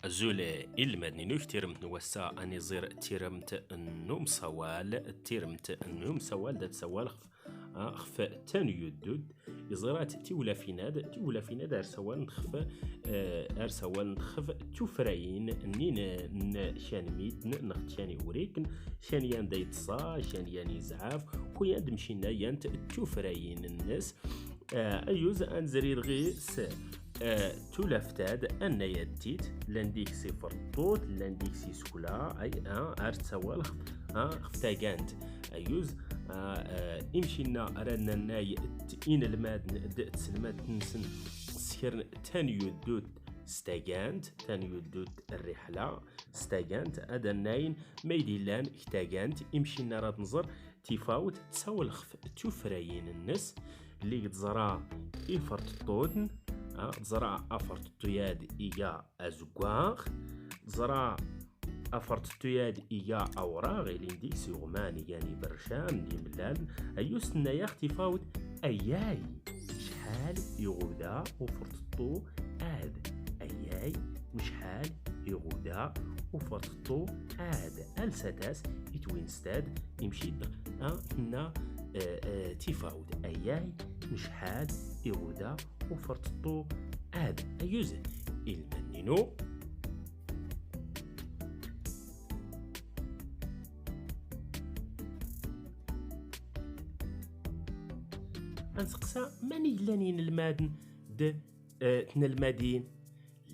زول المدني تيرمت نوسا اني زير تيرمت النوم سوال تيرمت النوم سوال دات سوال خف تاني يدود يزرات تيولا فيناد ار سوال نخف ار سوال نخف توفراين نين شان ميت نخت شاني وريكن شان يان دايت صا شان يان يزعاف خويا دمشينا يانت توفراين الناس ايوز انزرير غي تولافتاد ان يديت لانديك سي فرطوط لانديك سي سكولا اي ارت سوالخ ختاقانت ايوز امشينا رانا ناي ان الماد تسلمات نسن سكر تاني يدود ستاقانت تاني يدود الرحلة ستاقانت ادا ناين ميدي لان ختاقانت امشينا راد نظر تفاوت تسولخ توفراين الناس اللي يتزرع يفرطوطن زرع أفرت التياد إيا أزقاغ زرع أفرت التياد إيا أوراغ اللي ندي سيغماني يعني برشام دي ملال أيوسنا يختي فاوت أياي شحال يغودا وفرطو آد أياي مشحال يغودا وفرطو آد ألساتاس يتوينستاد يمشي هنا تفاوت أياي مشحال يغودا وفرطو هذا أيوزن المنينو أنسقسا ماني لانين المادن تن المدين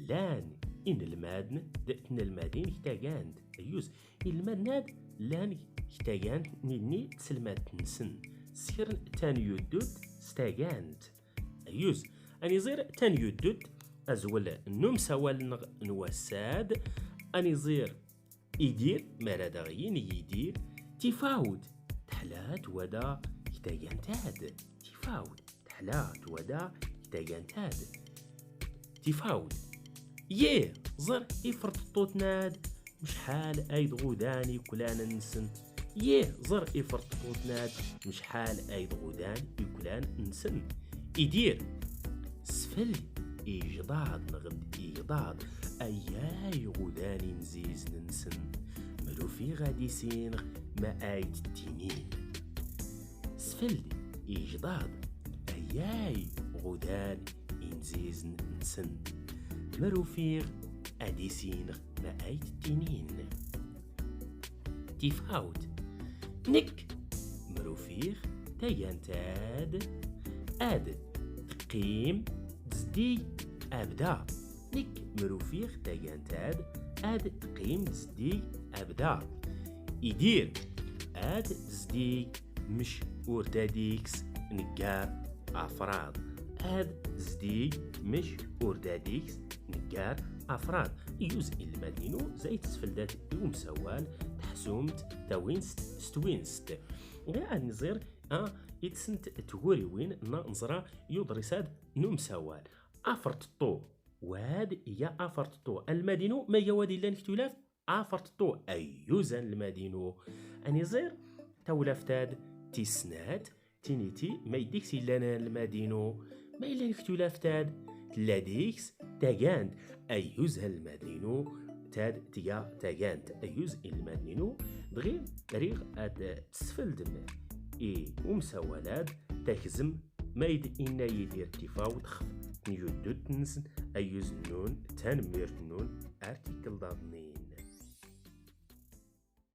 لان إن المادن تن المدين احتاجاند أيوز المادناد لان احتاجاند نيني تسلمات نسن سيرن تان يدود ستاجاند أيوز أني زير تان يدود أزول النوم سوال نوساد أني زير يدير مرادغين يدير تفاوت تحلات ودا يتاقانتاد تفاوت تحلات ودا يتاقانتاد تفاوت زر يفرط ناد مش حال أيد غوداني كلان نسن زر يفرط ناد مش حال أيد غوداني كلان نسن يدير سفل إيجضاد نغد إيجضاد أياي غداني نزيز ننسن ملوفي غادي سينغ ما آيت التنين سفل إيجضاد أياي غدان إنزيز ننسن ملوفي غادي سينغ ما آيت التنين تفاوت نك مروفيغ تيانتاد تقيم تزدي أبدا نك مروفيغ تاقانتاد تقيم تزدي أبدا يدير تزدي مش أورتاديكس نقار أفراد تزدي مش أورتاديكس نقار أفراد يوز المدينو زي تسفلدات يوم سوال تحسومت تاوينست ستوينست غير نزير يتسنت تقولي وين نظرة يدرساد نوم سوال أفرت الطو واد يا أفرت الطو المدينو ما يوادي لان اختلاف أفرت الطو أيوزان المدينو أني زير تولافتاد تيسنات تينيتي ما يديكس إلا المدينو ما إلا اختلافتاد تلاديكس تاقاند أيوزها المدينو تاد تيا تاقاند أيوز المدينو دغي ريغ تسفل دم ومساولات تخزم مايد إنا يدير تفاوت خف نيودو تنسن أيوز نون تنمير نون أرتيكل دادنين